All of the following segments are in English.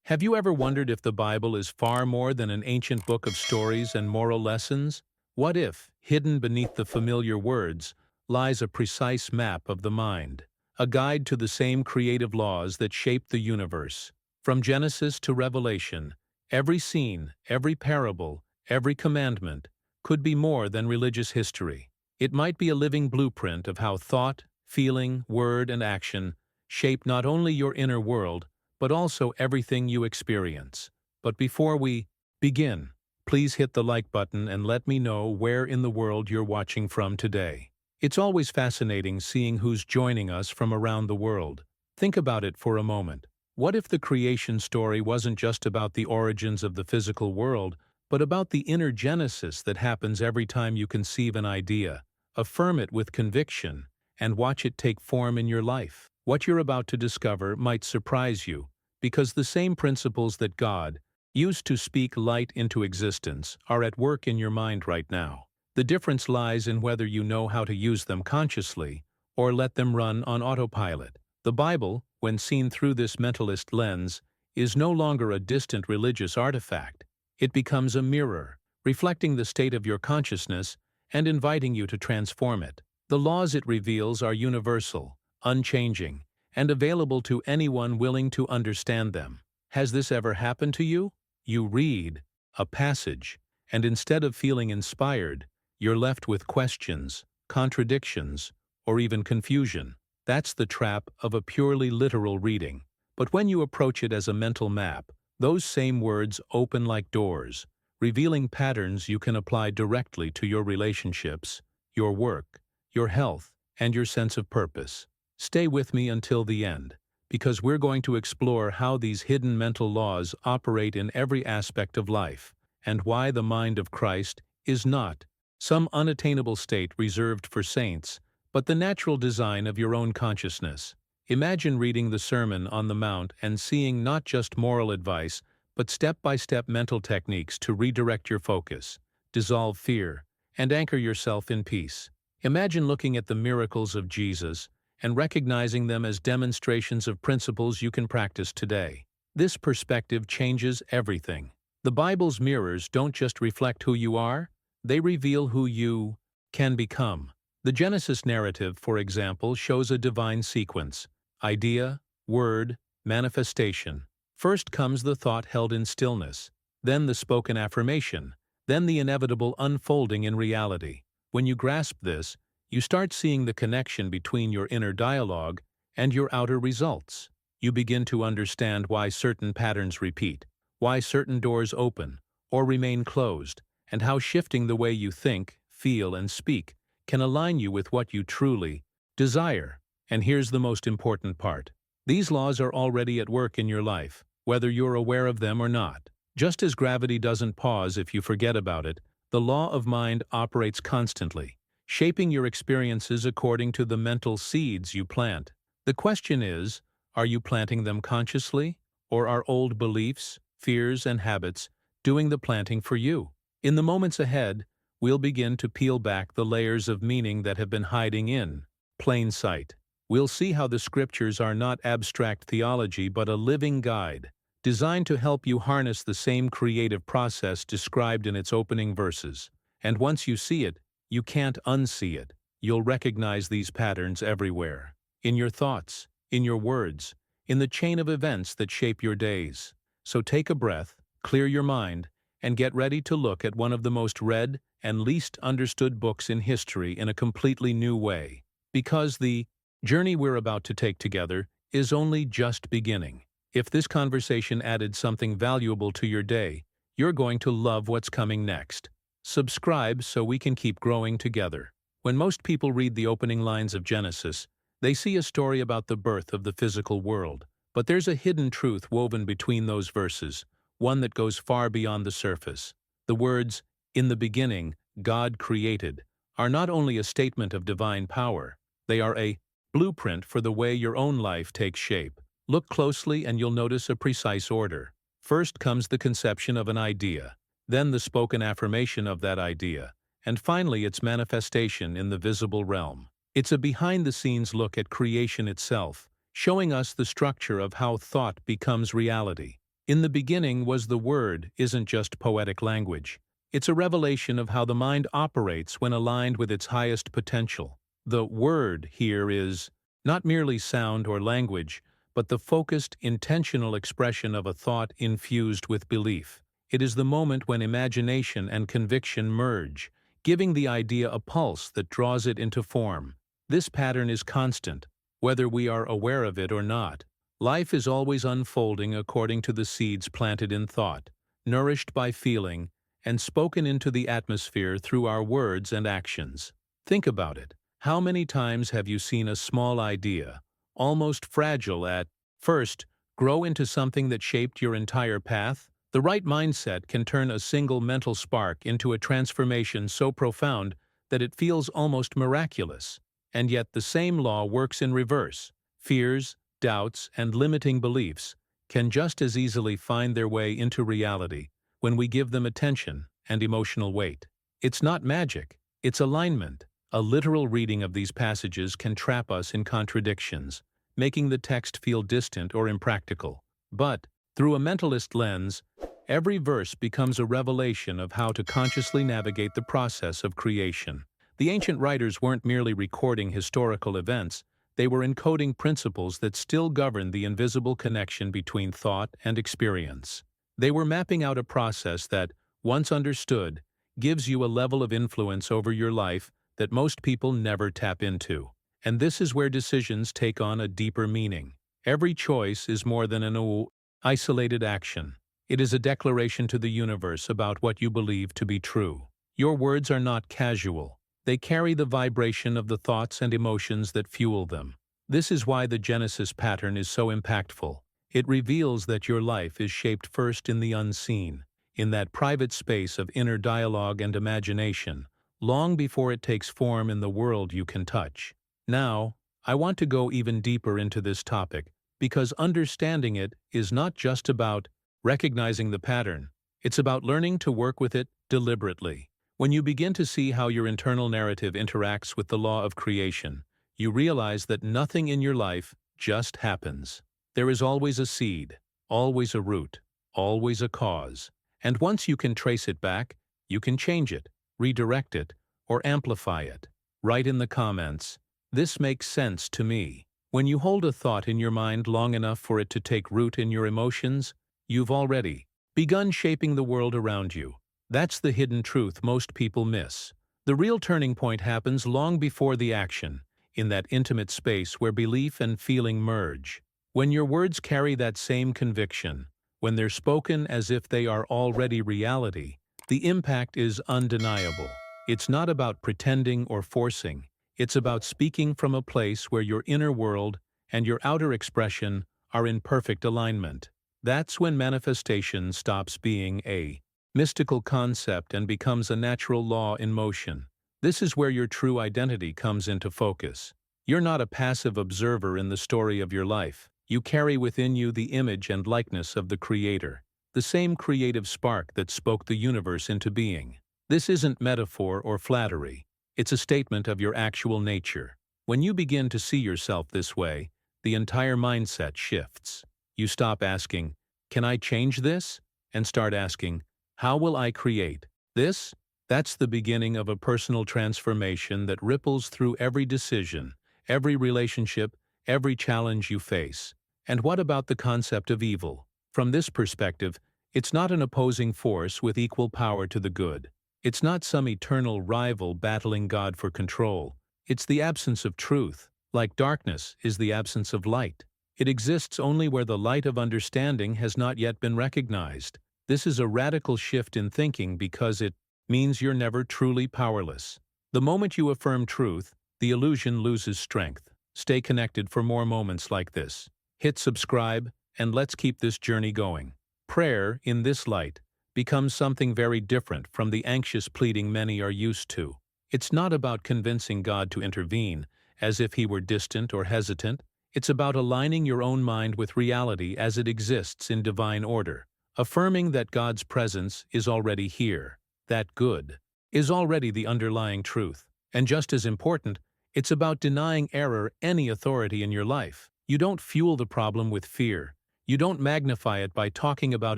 Have you ever wondered if the Bible is far more than an ancient book of stories and moral lessons? What if, hidden beneath the familiar words, lies a precise map of the mind, a guide to the same creative laws that shape the universe? From Genesis to Revelation, every scene, every parable, every commandment could be more than religious history. It might be a living blueprint of how thought, feeling, word, and action shape not only your inner world, but also everything you experience. But before we begin, please hit the like button and let me know where in the world you're watching from today. It's always fascinating seeing who's joining us from around the world. Think about it for a moment. What if the creation story wasn't just about the origins of the physical world, but about the inner genesis that happens every time you conceive an idea, affirm it with conviction, and watch it take form in your life? What you're about to discover might surprise you, because the same principles that God used to speak light into existence are at work in your mind right now. The difference lies in whether you know how to use them consciously or let them run on autopilot. The Bible, when seen through this mentalist lens, is no longer a distant religious artifact. It becomes a mirror, reflecting the state of your consciousness and inviting you to transform it. The laws it reveals are universal, unchanging, and available to anyone willing to understand them. Has this ever happened to you? You read a passage, and instead of feeling inspired, you're left with questions, contradictions, or even confusion. That's the trap of a purely literal reading. But when you approach it as a mental map, those same words open like doors, revealing patterns you can apply directly to your relationships, your work, your health, and your sense of purpose. Stay with me until the end, because we're going to explore how these hidden mental laws operate in every aspect of life, and why the mind of Christ is not some unattainable state reserved for saints, but the natural design of your own consciousness. Imagine reading the Sermon on the Mount and seeing not just moral advice, but step-by-step mental techniques to redirect your focus, dissolve fear, and anchor yourself in peace. Imagine looking at the miracles of Jesus and recognizing them as demonstrations of principles you can practice today. This perspective changes everything. The Bible's mirrors don't just reflect who you are, they reveal who you can become. The Genesis narrative, for example, shows a divine sequence: idea, word, manifestation. First comes the thought held in stillness, then the spoken affirmation, then the inevitable unfolding in reality. When you grasp this, you start seeing the connection between your inner dialogue and your outer results. You begin to understand why certain patterns repeat, why certain doors open or remain closed, and how shifting the way you think, feel, and speak can align you with what you truly desire. And here's the most important part. These laws are already at work in your life, whether you're aware of them or not. Just as gravity doesn't pause if you forget about it, the law of mind operates constantly, shaping your experiences according to the mental seeds you plant. The question is, are you planting them consciously, or are old beliefs, fears, and habits doing the planting for you? In the moments ahead, we'll begin to peel back the layers of meaning that have been hiding in plain sight. We'll see how the scriptures are not abstract theology but a living guide, designed to help you harness the same creative process described in its opening verses. And once you see it, you can't unsee it. You'll recognize these patterns everywhere. In your thoughts, in your words, in the chain of events that shape your days. So take a breath, clear your mind, and get ready to look at one of the most read and least understood books in history in a completely new way. Because the journey we're about to take together is only just beginning. If this conversation added something valuable to your day, you're going to love what's coming next. Subscribe so we can keep growing together. When most people read the opening lines of Genesis, they see a story about the birth of the physical world. But there's a hidden truth woven between those verses, one that goes far beyond the surface. The words, "In the beginning, God created," are not only a statement of divine power, they are a blueprint for the way your own life takes shape. Look closely and you'll notice a precise order. First comes the conception of an idea, then the spoken affirmation of that idea, and finally its manifestation in the visible realm. It's a behind-the-scenes look at creation itself, showing us the structure of how thought becomes reality. In the beginning was the Word isn't just poetic language. It's a revelation of how the mind operates when aligned with its highest potential. The Word here is not merely sound or language, but the focused, intentional expression of a thought infused with belief. It is the moment when imagination and conviction merge, giving the idea a pulse that draws it into form. This pattern is constant, whether we are aware of it or not. Life is always unfolding according to the seeds planted in thought, nourished by feeling, and spoken into the atmosphere through our words and actions. Think about it. How many times have you seen a small idea, almost fragile at first, grow into something that shaped your entire path? The right mindset can turn a single mental spark into a transformation so profound that it feels almost miraculous. And yet the same law works in reverse. Fears, doubts, and limiting beliefs can just as easily find their way into reality when we give them attention and emotional weight. It's not magic, it's alignment. A literal reading of these passages can trap us in contradictions, making the text feel distant or impractical. But, through a mentalist lens, every verse becomes a revelation of how to consciously navigate the process of creation. The ancient writers weren't merely recording historical events, they were encoding principles that still govern the invisible connection between thought and experience. They were mapping out a process that, once understood, gives you a level of influence over your life that most people never tap into. And this is where decisions take on a deeper meaning. Every choice is more than an isolated action. It is a declaration to the universe about what you believe to be true. Your words are not casual. They carry the vibration of the thoughts and emotions that fuel them. This is why the Genesis pattern is so impactful. It reveals that your life is shaped first in the unseen, in that private space of inner dialogue and imagination, long before it takes form in the world you can touch. Now, I want to go even deeper into this topic, because understanding it is not just about recognizing the pattern, it's about learning to work with it deliberately. When you begin to see how your internal narrative interacts with the law of creation, you realize that nothing in your life just happens. There is always a seed, always a root, always a cause. And once you can trace it back, you can change it, redirect it, or amplify it. Write in the comments, "This makes sense to me." When you hold a thought in your mind long enough for it to take root in your emotions, you've already begun shaping the world around you. That's the hidden truth most people miss. The real turning point happens long before the action, in that intimate space where belief and feeling merge. When your words carry that same conviction, when they're spoken as if they are already reality, the impact is undeniable. It's not about pretending or forcing. It's about speaking from a place where your inner world and your outer expression are in perfect alignment. That's when manifestation stops being a mystical concept and becomes a natural law in motion. This is where your true identity comes into focus. You're not a passive observer in the story of your life. You carry within you the image and likeness of the Creator, the same creative spark that spoke the universe into being. This isn't metaphor or flattery. It's a statement of your actual nature. When you begin to see yourself this way, the entire mindset shifts. You stop asking, "Can I change this?" and start asking, "How will I create this?" That's the beginning of a personal transformation that ripples through every decision, every relationship, every challenge you face. And what about the concept of evil? From this perspective, it's not an opposing force with equal power to the good. It's not some eternal rival battling God for control. It's the absence of truth, like darkness is the absence of light. It exists only where the light of understanding has not yet been recognized. This is a radical shift in thinking because it means you're never truly powerless. The moment you affirm truth, the illusion loses strength. Stay connected for more moments like this. Hit subscribe, and let's keep this journey going. Prayer, in this light, becomes something very different from the anxious pleading many are used to. It's not about convincing God to intervene, as if he were distant or hesitant. It's about aligning your own mind with reality as it exists in divine order. Affirming that God's presence is already here, that good is already the underlying truth. And just as important, it's about denying error any authority in your life. You don't fuel the problem with fear. You don't magnify it by talking about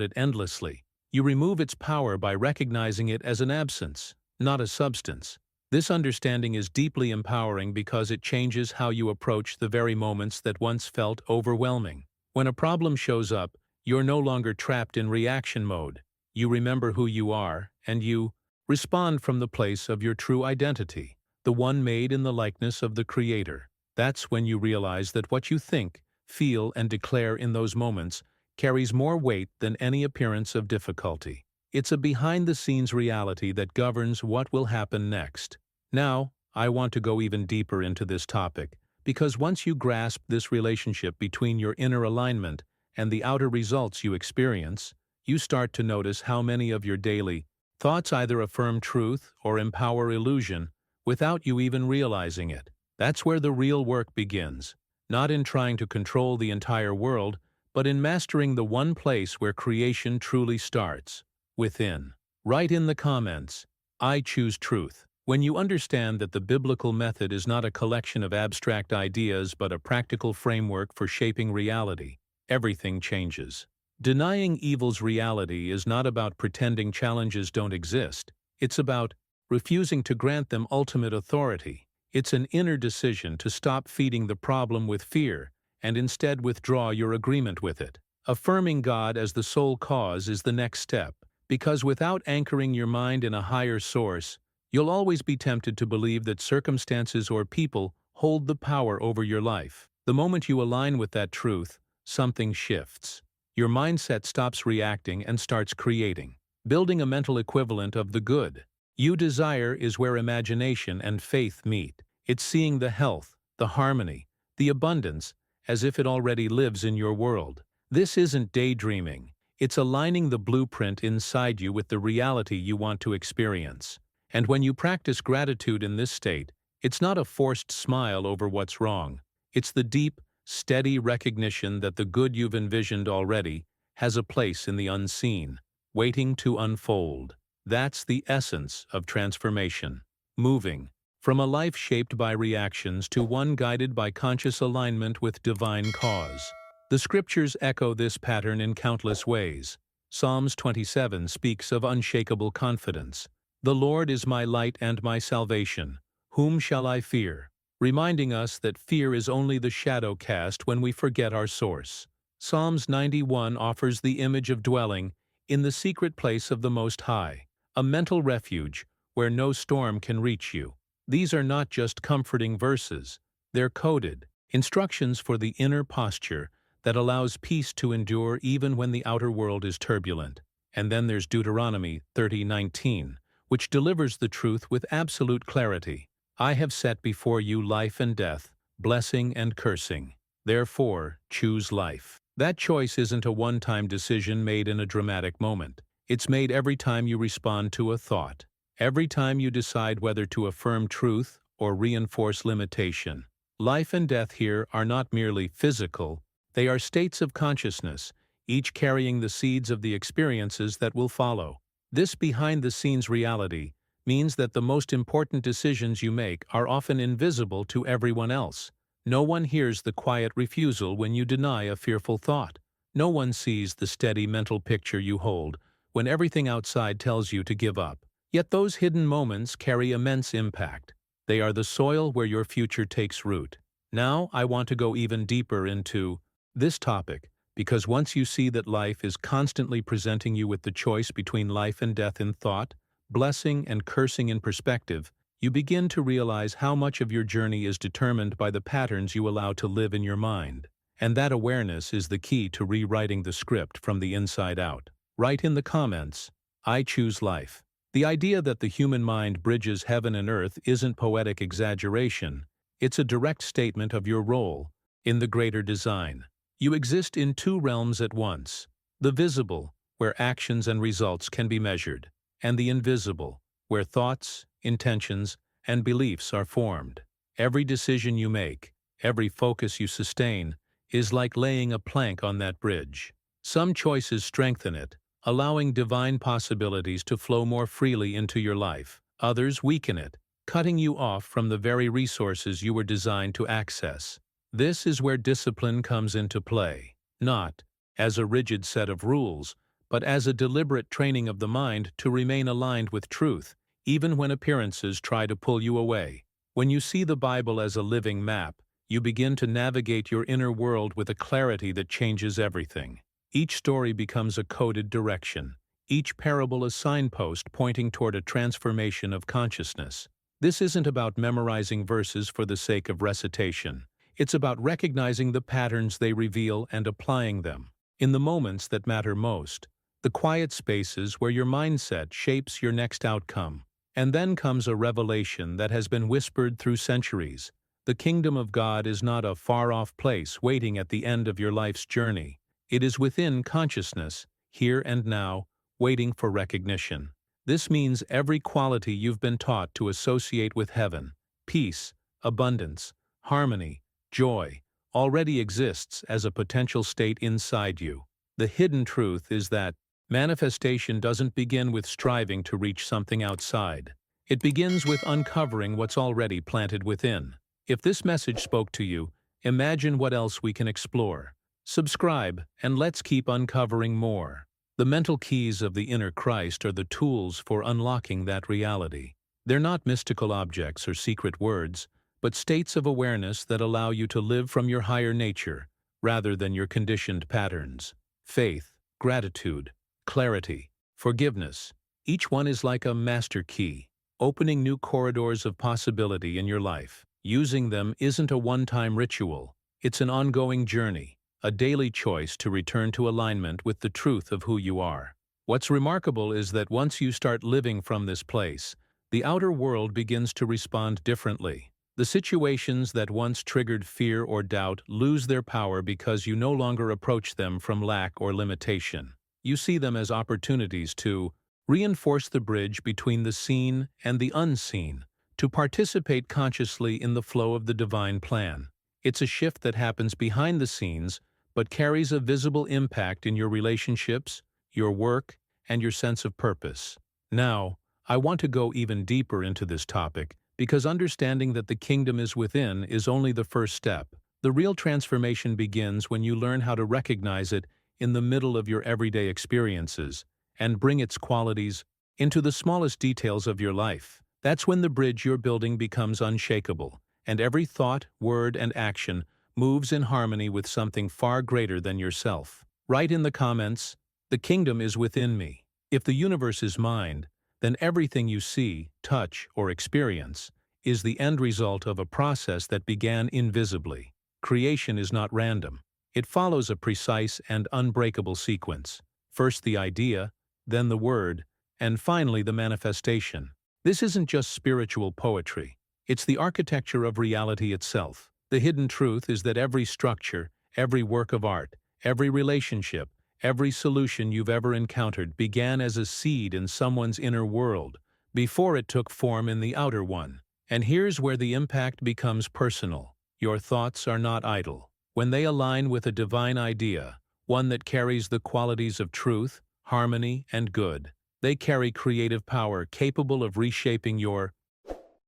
it endlessly. You remove its power by recognizing it as an absence, not a substance. This understanding is deeply empowering because it changes how you approach the very moments that once felt overwhelming. When a problem shows up, you're no longer trapped in reaction mode. You remember who you are, and you respond from the place of your true identity, the one made in the likeness of the Creator. That's when you realize that what you think, feel, and declare in those moments carries more weight than any appearance of difficulty. It's a behind-the-scenes reality that governs what will happen next. Now, I want to go even deeper into this topic, because once you grasp this relationship between your inner alignment and the outer results you experience, you start to notice how many of your daily thoughts either affirm truth or empower illusion without you even realizing it. That's where the real work begins, not in trying to control the entire world, but in mastering the one place where creation truly starts, within. Write in the comments, "I choose truth." When you understand that the biblical method is not a collection of abstract ideas but a practical framework for shaping reality, everything changes. Denying evil's reality is not about pretending challenges don't exist. It's about refusing to grant them ultimate authority. It's an inner decision to stop feeding the problem with fear and instead withdraw your agreement with it. Affirming God as the sole cause is the next step, because without anchoring your mind in a higher source, you'll always be tempted to believe that circumstances or people hold the power over your life. The moment you align with that truth, something shifts. Your mindset stops reacting and starts creating, building a mental equivalent of the good you desire is where imagination and faith meet. It's seeing the health, the harmony, the abundance, as if it already lives in your world. This isn't daydreaming. It's aligning the blueprint inside you with the reality you want to experience. And when you practice gratitude in this state, it's not a forced smile over what's wrong. It's the deep, steady recognition that the good you've envisioned already has a place in the unseen, waiting to unfold. That's the essence of transformation. Moving from a life shaped by reactions to one guided by conscious alignment with divine cause. The scriptures echo this pattern in countless ways. Psalms 27 speaks of unshakable confidence. "The Lord is my light and my salvation. Whom shall I fear?" Reminding us that fear is only the shadow cast when we forget our source. Psalms 91 offers the image of dwelling in the secret place of the Most High, a mental refuge where no storm can reach you. These are not just comforting verses, they're coded instructions for the inner posture that allows peace to endure even when the outer world is turbulent. And then there's Deuteronomy 30:19, which delivers the truth with absolute clarity. "I have set before you life and death, blessing and cursing. Therefore, choose life." That choice isn't a one-time decision made in a dramatic moment. It's made every time you respond to a thought, every time you decide whether to affirm truth or reinforce limitation. Life and death here are not merely physical, they are states of consciousness, each carrying the seeds of the experiences that will follow. This behind-the-scenes reality means that the most important decisions you make are often invisible to everyone else. No one hears the quiet refusal when you deny a fearful thought. No one sees the steady mental picture you hold when everything outside tells you to give up. Yet those hidden moments carry immense impact. They are the soil where your future takes root. Now I want to go even deeper into this topic, because once you see that life is constantly presenting you with the choice between life and death in thought, blessing and cursing in perspective, you begin to realize how much of your journey is determined by the patterns you allow to live in your mind. And that awareness is the key to rewriting the script from the inside out. Write in the comments, "I choose life." The idea that the human mind bridges heaven and earth isn't poetic exaggeration, it's a direct statement of your role in the greater design. You exist in two realms at once: the visible, where actions and results can be measured, and the invisible, where thoughts, intentions, and beliefs are formed. Every decision you make, every focus you sustain, is like laying a plank on that bridge. Some choices strengthen it, allowing divine possibilities to flow more freely into your life. Others weaken it, cutting you off from the very resources you were designed to access. This is where discipline comes into play. Not as a rigid set of rules, but as a deliberate training of the mind to remain aligned with truth, even when appearances try to pull you away. When you see the Bible as a living map, you begin to navigate your inner world with a clarity that changes everything. Each story becomes a coded direction, each parable a signpost pointing toward a transformation of consciousness. This isn't about memorizing verses for the sake of recitation. It's about recognizing the patterns they reveal and applying them in the moments that matter most, the quiet spaces where your mindset shapes your next outcome. And then comes a revelation that has been whispered through centuries. The kingdom of God is not a far-off place waiting at the end of your life's journey. It is within consciousness, here and now, waiting for recognition. This means every quality you've been taught to associate with heaven, peace, abundance, harmony, joy, already exists as a potential state inside you. The hidden truth is that manifestation doesn't begin with striving to reach something outside. It begins with uncovering what's already planted within. If this message spoke to you, imagine what else we can explore. Subscribe, and let's keep uncovering more. The mental keys of the inner Christ are the tools for unlocking that reality. They're not mystical objects or secret words, but states of awareness that allow you to live from your higher nature, rather than your conditioned patterns. Faith, gratitude, clarity, forgiveness. Each one is like a master key, opening new corridors of possibility in your life. Using them isn't a one-time ritual. It's an ongoing journey, a daily choice to return to alignment with the truth of who you are. What's remarkable is that once you start living from this place, the outer world begins to respond differently. The situations that once triggered fear or doubt lose their power because you no longer approach them from lack or limitation. You see them as opportunities to reinforce the bridge between the seen and the unseen, to participate consciously in the flow of the divine plan. It's a shift that happens behind the scenes, but carries a visible impact in your relationships, your work, and your sense of purpose. Now, I want to go even deeper into this topic, because understanding that the kingdom is within is only the first step. The real transformation begins when you learn how to recognize it in the middle of your everyday experiences, and bring its qualities into the smallest details of your life. That's when the bridge you're building becomes unshakable, and every thought, word, and action moves in harmony with something far greater than yourself. Write in the comments, "The kingdom is within me." If the universe is mind, then everything you see, touch, or experience is the end result of a process that began invisibly. Creation is not random. It follows a precise and unbreakable sequence. First the idea, then the word, and finally the manifestation. This isn't just spiritual poetry. It's the architecture of reality itself. The hidden truth is that every structure, every work of art, every relationship, every solution you've ever encountered began as a seed in someone's inner world, before it took form in the outer one. And here's where the impact becomes personal. Your thoughts are not idle. When they align with a divine idea, one that carries the qualities of truth, harmony, and good, they carry creative power capable of reshaping your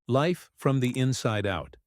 life from the inside out.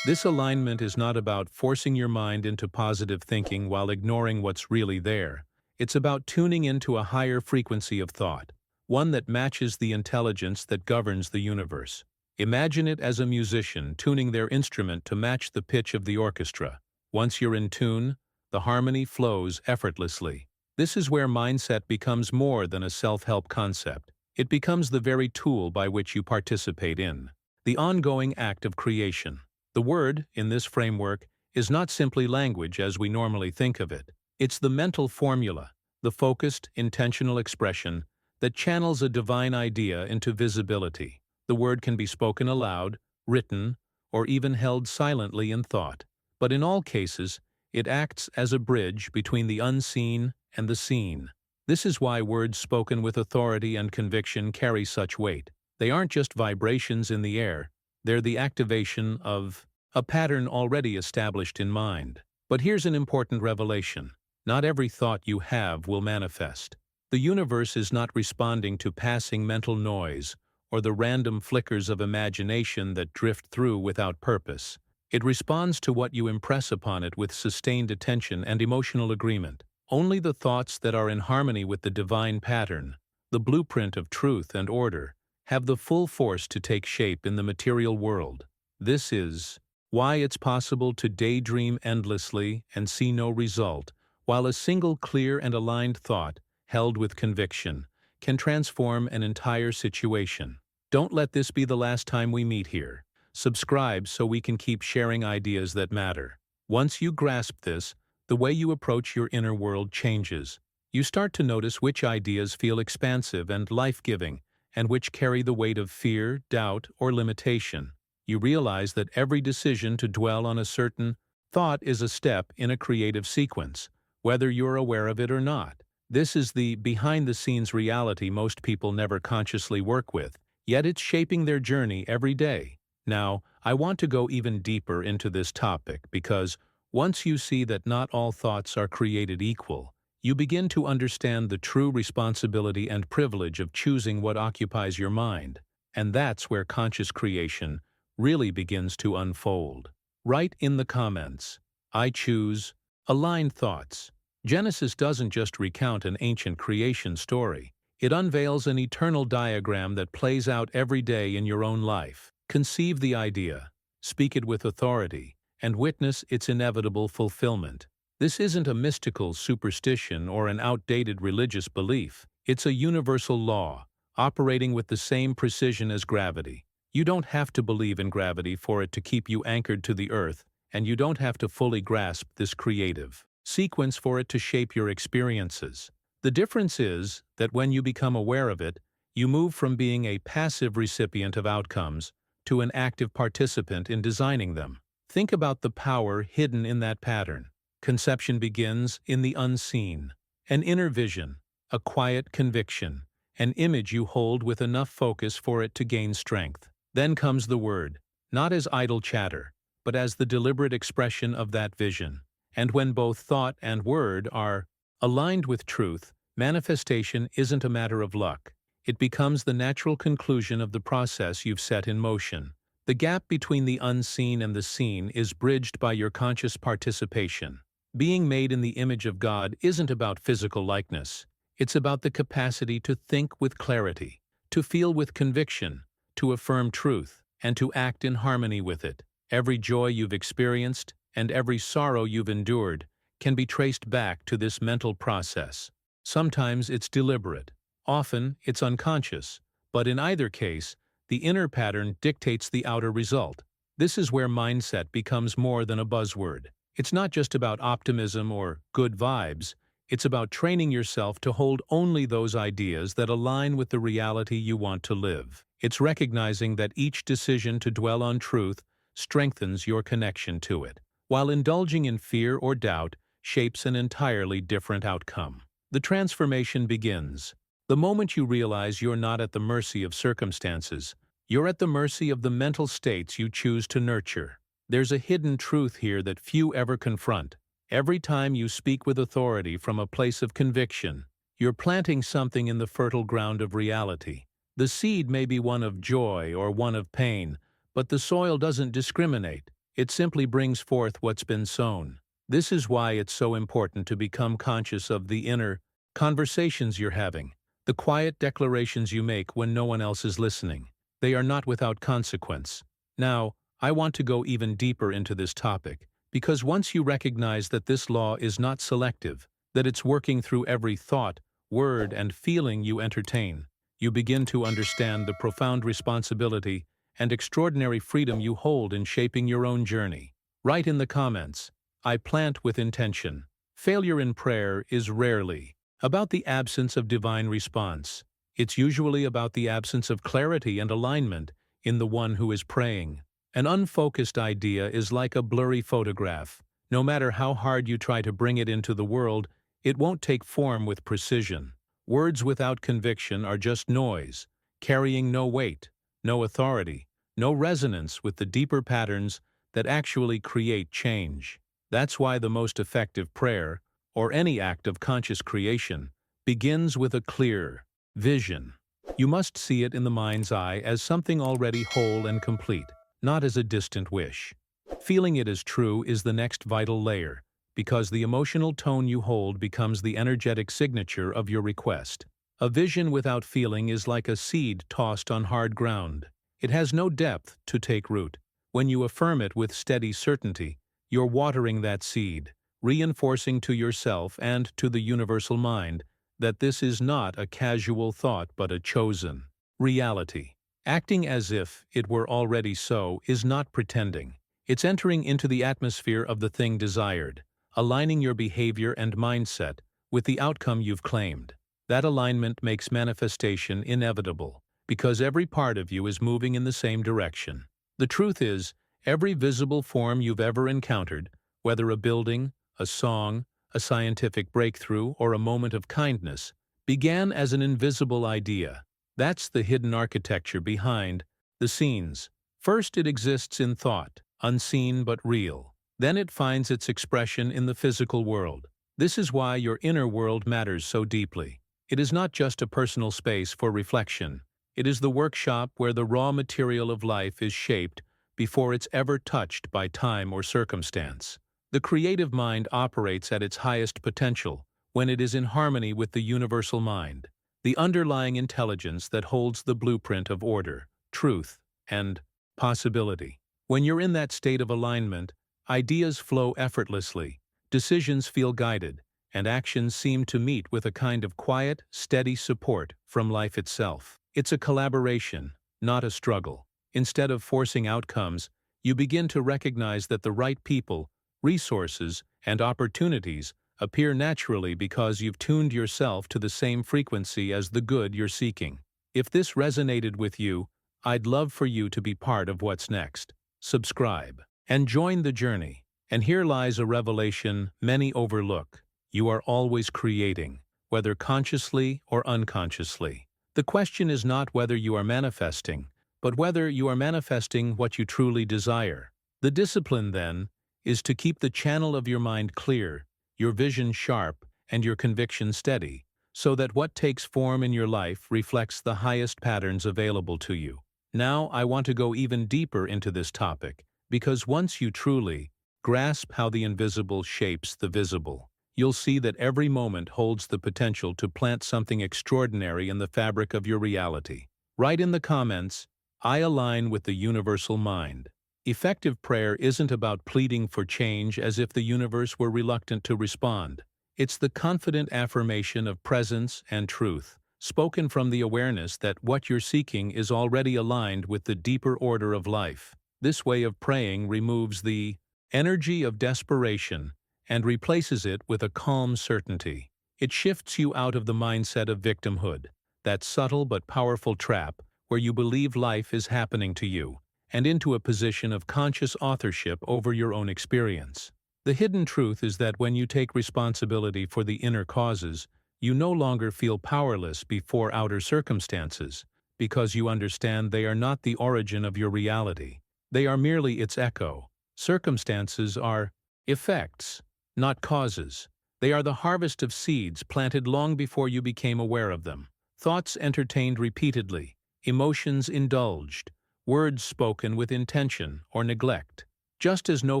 This alignment is not about forcing your mind into positive thinking while ignoring what's really there. It's about tuning into a higher frequency of thought, one that matches the intelligence that governs the universe. Imagine it as a musician tuning their instrument to match the pitch of the orchestra. Once you're in tune, the harmony flows effortlessly. This is where mindset becomes more than a self-help concept. It becomes the very tool by which you participate in the ongoing act of creation. The word, in this framework, is not simply language as we normally think of it. It's the mental formula, the focused, intentional expression that channels a divine idea into visibility. The word can be spoken aloud, written, or even held silently in thought. But in all cases, it acts as a bridge between the unseen and the seen. This is why words spoken with authority and conviction carry such weight. They aren't just vibrations in the air, they're the activation of a pattern already established in mind. But here's an important revelation. Not every thought you have will manifest. The universe is not responding to passing mental noise or the random flickers of imagination that drift through without purpose. It responds to what you impress upon it with sustained attention and emotional agreement. Only the thoughts that are in harmony with the divine pattern, the blueprint of truth and order, have the full force to take shape in the material world. This is why it's possible to daydream endlessly and see no result, while a single clear and aligned thought, held with conviction, can transform an entire situation. Don't let this be the last time we meet here. Subscribe so we can keep sharing ideas that matter. Once you grasp this, the way you approach your inner world changes. You start to notice which ideas feel expansive and life-giving, and which carry the weight of fear, doubt, or limitation. You realize that every decision to dwell on a certain thought is a step in a creative sequence, whether you're aware of it or not. This is the behind-the-scenes reality most people never consciously work with, yet it's shaping their journey every day. Now, I want to go even deeper into this topic because once you see that not all thoughts are created equal, you begin to understand the true responsibility and privilege of choosing what occupies your mind, and that's where conscious creation really begins to unfold. Write in the comments, I choose aligned thoughts. Genesis doesn't just recount an ancient creation story. It unveils an eternal diagram that plays out every day in your own life. Conceive the idea, speak it with authority, and witness its inevitable fulfillment. This isn't a mystical superstition or an outdated religious belief. It's a universal law, operating with the same precision as gravity. You don't have to believe in gravity for it to keep you anchored to the earth, and you don't have to fully grasp this creative sequence for it to shape your experiences. The difference is that when you become aware of it, you move from being a passive recipient of outcomes to an active participant in designing them. Think about the power hidden in that pattern. Conception begins in the unseen. An inner vision, a quiet conviction, an image you hold with enough focus for it to gain strength. Then comes the word, not as idle chatter, but as the deliberate expression of that vision. And when both thought and word are aligned with truth, manifestation isn't a matter of luck. It becomes the natural conclusion of the process you've set in motion. The gap between the unseen and the seen is bridged by your conscious participation. Being made in the image of God isn't about physical likeness. It's about the capacity to think with clarity, to feel with conviction, to affirm truth, and to act in harmony with it. Every joy you've experienced and every sorrow you've endured can be traced back to this mental process. Sometimes it's deliberate, often it's unconscious, but in either case, the inner pattern dictates the outer result. This is where mindset becomes more than a buzzword. It's not just about optimism or good vibes, it's about training yourself to hold only those ideas that align with the reality you want to live. It's recognizing that each decision to dwell on truth strengthens your connection to it, while indulging in fear or doubt shapes an entirely different outcome. The transformation begins the moment you realize you're not at the mercy of circumstances. You're at the mercy of the mental states you choose to nurture. There's a hidden truth here that few ever confront. Every time you speak with authority from a place of conviction, you're planting something in the fertile ground of reality. The seed may be one of joy or one of pain, but the soil doesn't discriminate. It simply brings forth what's been sown. This is why it's so important to become conscious of the inner conversations you're having, the quiet declarations you make when no one else is listening. They are not without consequence. Now, I want to go even deeper into this topic, because once you recognize that this law is not selective, that it's working through every thought, word, and feeling you entertain, you begin to understand the profound responsibility and extraordinary freedom you hold in shaping your own journey. Write in the comments, I plant with intention. Failure in prayer is rarely about the absence of divine response. It's usually about the absence of clarity and alignment in the one who is praying. An unfocused idea is like a blurry photograph. No matter how hard you try to bring it into the world, it won't take form with precision. Words without conviction are just noise, carrying no weight, no authority, no resonance with the deeper patterns that actually create change. That's why the most effective prayer, or any act of conscious creation, begins with a clear vision. You must see it in the mind's eye as something already whole and complete, not as a distant wish. Feeling it as true is the next vital layer, because the emotional tone you hold becomes the energetic signature of your request. A vision without feeling is like a seed tossed on hard ground. It has no depth to take root. When you affirm it with steady certainty, you're watering that seed, reinforcing to yourself and to the universal mind that this is not a casual thought but a chosen reality. Acting as if it were already so is not pretending. It's entering into the atmosphere of the thing desired, aligning your behavior and mindset with the outcome you've claimed. That alignment makes manifestation inevitable, because every part of you is moving in the same direction. The truth is, every visible form you've ever encountered, whether a building, a song, a scientific breakthrough, or a moment of kindness, began as an invisible idea. That's the hidden architecture behind the scenes. First, it exists in thought, unseen but real. Then it finds its expression in the physical world. This is why your inner world matters so deeply. It is not just a personal space for reflection. It is the workshop where the raw material of life is shaped before it's ever touched by time or circumstance. The creative mind operates at its highest potential when it is in harmony with the universal mind, the underlying intelligence that holds the blueprint of order, truth, and possibility. When you're in that state of alignment, ideas flow effortlessly, decisions feel guided, and actions seem to meet with a kind of quiet, steady support from life itself. It's a collaboration, not a struggle. Instead of forcing outcomes, you begin to recognize that the right people, resources, and opportunities appear naturally because you've tuned yourself to the same frequency as the good you're seeking. If this resonated with you, I'd love for you to be part of what's next. Subscribe and join the journey. And here lies a revelation many overlook. You are always creating, whether consciously or unconsciously. The question is not whether you are manifesting, but whether you are manifesting what you truly desire. The discipline, then, is to keep the channel of your mind clear, your vision sharp, and your conviction steady, so that what takes form in your life reflects the highest patterns available to you. Now, I want to go even deeper into this topic, because once you truly grasp how the invisible shapes the visible, you'll see that every moment holds the potential to plant something extraordinary in the fabric of your reality. Write in the comments, "I align with the universal mind." Effective prayer isn't about pleading for change as if the universe were reluctant to respond. It's the confident affirmation of presence and truth, spoken from the awareness that what you're seeking is already aligned with the deeper order of life. This way of praying removes the energy of desperation and replaces it with a calm certainty. It shifts you out of the mindset of victimhood, that subtle but powerful trap where you believe life is happening to you, and into a position of conscious authorship over your own experience. The hidden truth is that when you take responsibility for the inner causes, you no longer feel powerless before outer circumstances, because you understand they are not the origin of your reality. They are merely its echo. Circumstances are effects, not causes. They are the harvest of seeds planted long before you became aware of them. Thoughts entertained repeatedly, emotions indulged, words spoken with intention or neglect. Just as no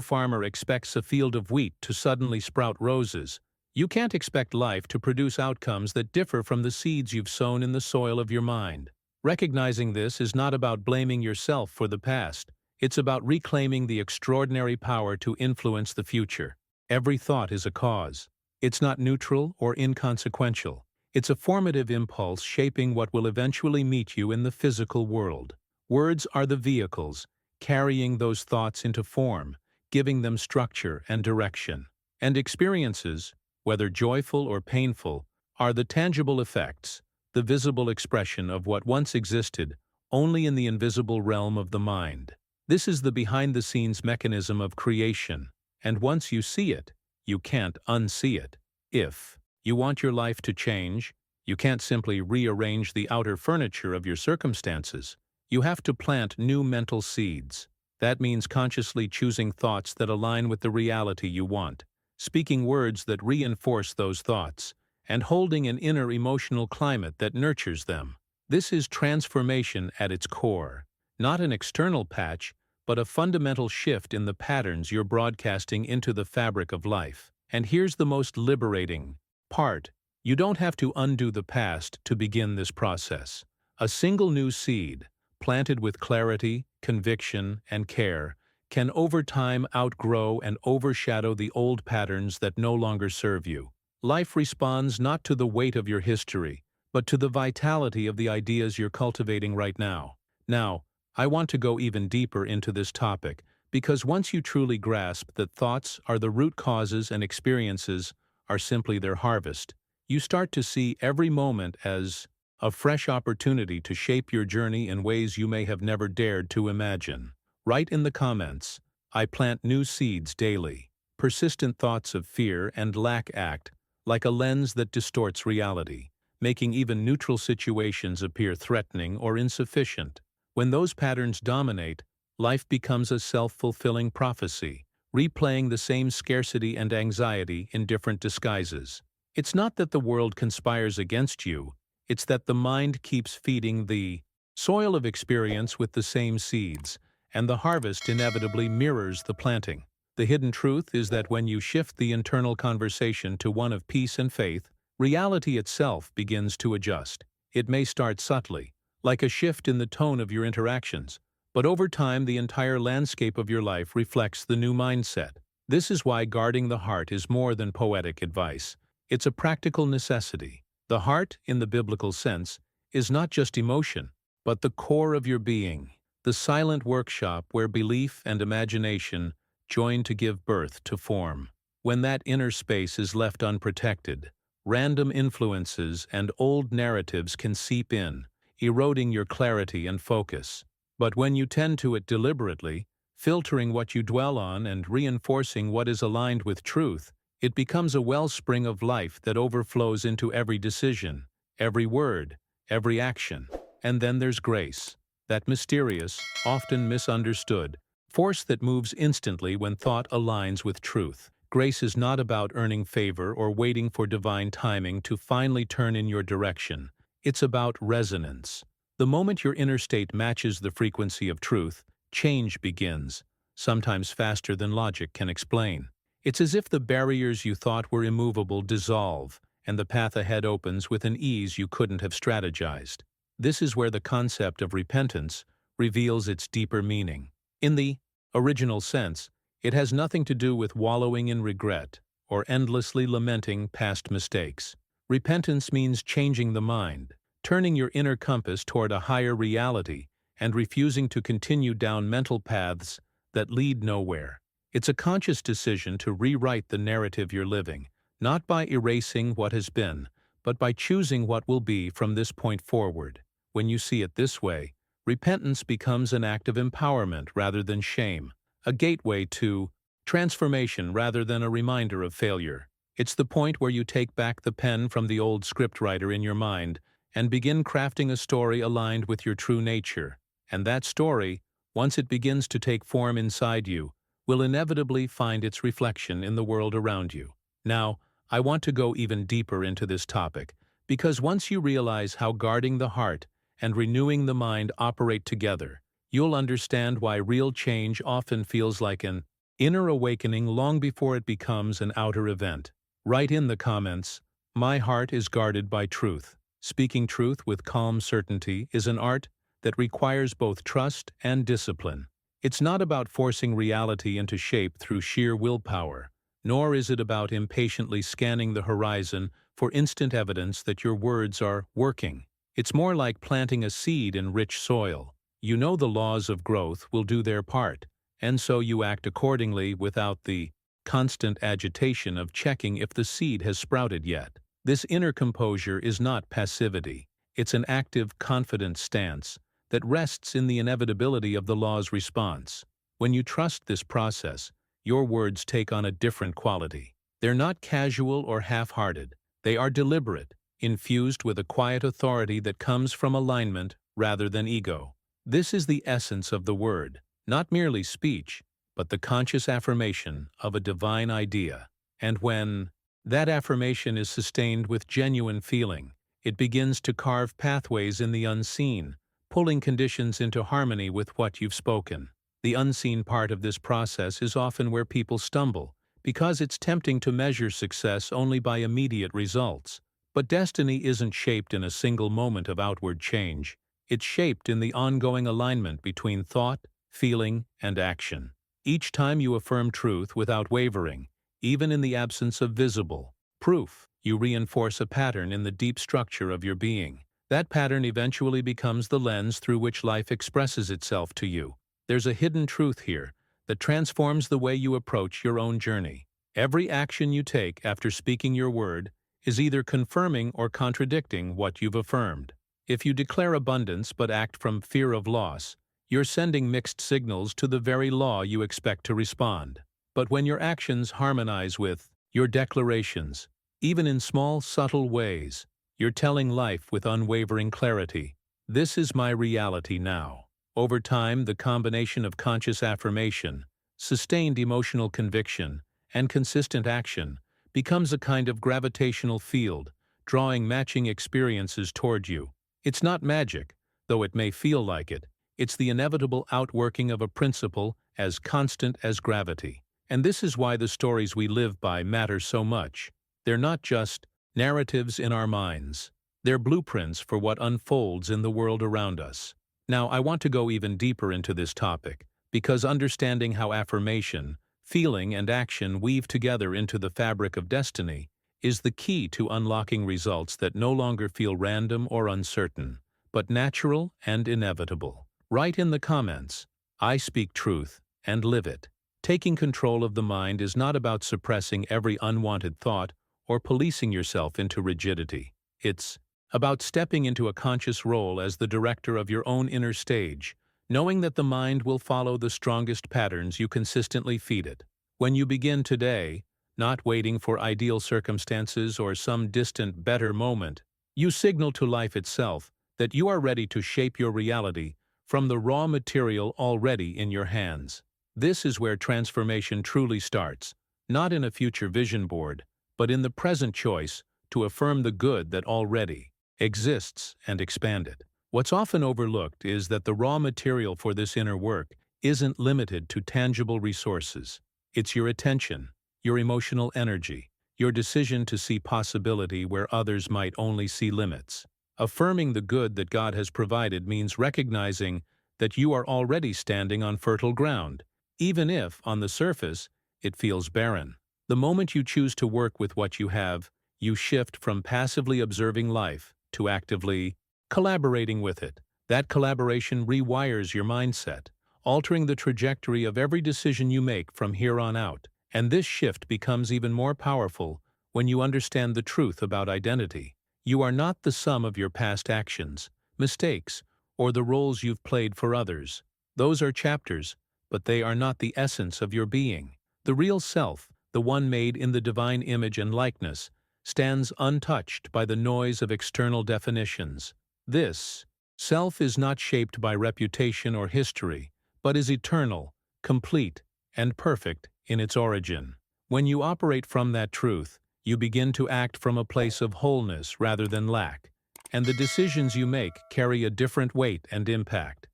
farmer expects a field of wheat to suddenly sprout roses, you can't expect life to produce outcomes that differ from the seeds you've sown in the soil of your mind. Recognizing this is not about blaming yourself for the past. It's about reclaiming the extraordinary power to influence the future. Every thought is a cause. It's not neutral or inconsequential. It's a formative impulse shaping what will eventually meet you in the physical world. Words are the vehicles, carrying those thoughts into form, giving them structure and direction. And experiences, whether joyful or painful, are the tangible effects, the visible expression of what once existed only in the invisible realm of the mind. This is the behind-the-scenes mechanism of creation, and once you see it, you can't unsee it. If you want your life to change, you can't simply rearrange the outer furniture of your circumstances. You have to plant new mental seeds. That means consciously choosing thoughts that align with the reality you want, speaking words that reinforce those thoughts, and holding an inner emotional climate that nurtures them. This is transformation at its core. Not an external patch, but a fundamental shift in the patterns you're broadcasting into the fabric of life. And here's the most liberating part. You don't have to undo the past to begin this process. A single new seed, planted with clarity, conviction, and care, can over time outgrow and overshadow the old patterns that no longer serve you. Life responds not to the weight of your history, but to the vitality of the ideas you're cultivating right now. Now, I want to go even deeper into this topic, because once you truly grasp that thoughts are the root causes and experiences are simply their harvest, you start to see every moment as a fresh opportunity to shape your journey in ways you may have never dared to imagine. Write in the comments, "I plant new seeds daily." Persistent thoughts of fear and lack act like a lens that distorts reality, making even neutral situations appear threatening or insufficient. When those patterns dominate, life becomes a self-fulfilling prophecy, replaying the same scarcity and anxiety in different disguises. It's not that the world conspires against you, it's that the mind keeps feeding the soil of experience with the same seeds, and the harvest inevitably mirrors the planting. The hidden truth is that when you shift the internal conversation to one of peace and faith, reality itself begins to adjust. It may start subtly, like a shift in the tone of your interactions, but over time the entire landscape of your life reflects the new mindset. This is why guarding the heart is more than poetic advice. It's a practical necessity. The heart, in the biblical sense, is not just emotion, but the core of your being, the silent workshop where belief and imagination join to give birth to form. When that inner space is left unprotected, random influences and old narratives can seep in, eroding your clarity and focus. But when you tend to it deliberately, filtering what you dwell on and reinforcing what is aligned with truth, it becomes a wellspring of life that overflows into every decision, every word, every action. And then there's grace, that mysterious, often misunderstood force that moves instantly when thought aligns with truth. Grace is not about earning favor or waiting for divine timing to finally turn in your direction. It's about resonance. The moment your inner state matches the frequency of truth, change begins, sometimes faster than logic can explain. It's as if the barriers you thought were immovable dissolve, and the path ahead opens with an ease you couldn't have strategized. This is where the concept of repentance reveals its deeper meaning. In the original sense, it has nothing to do with wallowing in regret or endlessly lamenting past mistakes. Repentance means changing the mind, turning your inner compass toward a higher reality, and refusing to continue down mental paths that lead nowhere. It's a conscious decision to rewrite the narrative you're living, not by erasing what has been, but by choosing what will be from this point forward. When you see it this way, repentance becomes an act of empowerment rather than shame, a gateway to transformation rather than a reminder of failure. It's the point where you take back the pen from the old scriptwriter in your mind and begin crafting a story aligned with your true nature. And that story, once it begins to take form inside you, will inevitably find its reflection in the world around you. Now, I want to go even deeper into this topic, because once you realize how guarding the heart and renewing the mind operate together, you'll understand why real change often feels like an inner awakening long before it becomes an outer event. Write in the comments, "My heart is guarded by truth." Speaking truth with calm certainty is an art that requires both trust and discipline. It's not about forcing reality into shape through sheer willpower, nor is it about impatiently scanning the horizon for instant evidence that your words are working. It's more like planting a seed in rich soil. You know the laws of growth will do their part, and so you act accordingly without the constant agitation of checking if the seed has sprouted yet. This inner composure is not passivity. It's an active, confident stance that rests in the inevitability of the law's response. When you trust this process, your words take on a different quality. They're not casual or half-hearted. They are deliberate, infused with a quiet authority that comes from alignment rather than ego. This is the essence of the word, not merely speech, but the conscious affirmation of a divine idea. And when that affirmation is sustained with genuine feeling, it begins to carve pathways in the unseen, pulling conditions into harmony with what you've spoken. The unseen part of this process is often where people stumble, because it's tempting to measure success only by immediate results. But destiny isn't shaped in a single moment of outward change. It's shaped in the ongoing alignment between thought, feeling, and action. Each time you affirm truth without wavering, even in the absence of visible proof, you reinforce a pattern in the deep structure of your being. That pattern eventually becomes the lens through which life expresses itself to you. There's a hidden truth here that transforms the way you approach your own journey. Every action you take after speaking your word is either confirming or contradicting what you've affirmed. If you declare abundance but act from fear of loss, you're sending mixed signals to the very law you expect to respond. But when your actions harmonize with your declarations, even in small, subtle ways, you're telling life with unwavering clarity, "This is my reality now." Over time, the combination of conscious affirmation, sustained emotional conviction, and consistent action becomes a kind of gravitational field, drawing matching experiences toward you. It's not magic, though it may feel like it. It's the inevitable outworking of a principle as constant as gravity. And this is why the stories we live by matter so much. They're not just narratives in our minds. They're blueprints for what unfolds in the world around us. Now, I want to go even deeper into this topic, because understanding how affirmation, feeling, and action weave together into the fabric of destiny is the key to unlocking results that no longer feel random or uncertain, but natural and inevitable. Write in the comments, "I speak truth and live it." Taking control of the mind is not about suppressing every unwanted thought or policing yourself into rigidity. It's about stepping into a conscious role as the director of your own inner stage, knowing that the mind will follow the strongest patterns you consistently feed it. When you begin today, not waiting for ideal circumstances or some distant better moment, you signal to life itself that you are ready to shape your reality from the raw material already in your hands. This is where transformation truly starts, not in a future vision board, but in the present choice to affirm the good that already exists and expand it. What's often overlooked is that the raw material for this inner work isn't limited to tangible resources. It's your attention, your emotional energy, your decision to see possibility where others might only see limits. Affirming the good that God has provided means recognizing that you are already standing on fertile ground, even if, on the surface, it feels barren. The moment you choose to work with what you have, you shift from passively observing life to actively collaborating with it. That collaboration rewires your mindset, altering the trajectory of every decision you make from here on out. And this shift becomes even more powerful when you understand the truth about identity. You are not the sum of your past actions, mistakes, or the roles you've played for others. Those are chapters, but they are not the essence of your being. The real self, the one made in the divine image and likeness, stands untouched by the noise of external definitions. This self is not shaped by reputation or history, but is eternal, complete, and perfect in its origin. When you operate from that truth, you begin to act from a place of wholeness rather than lack, and the decisions you make carry a different weight and impact.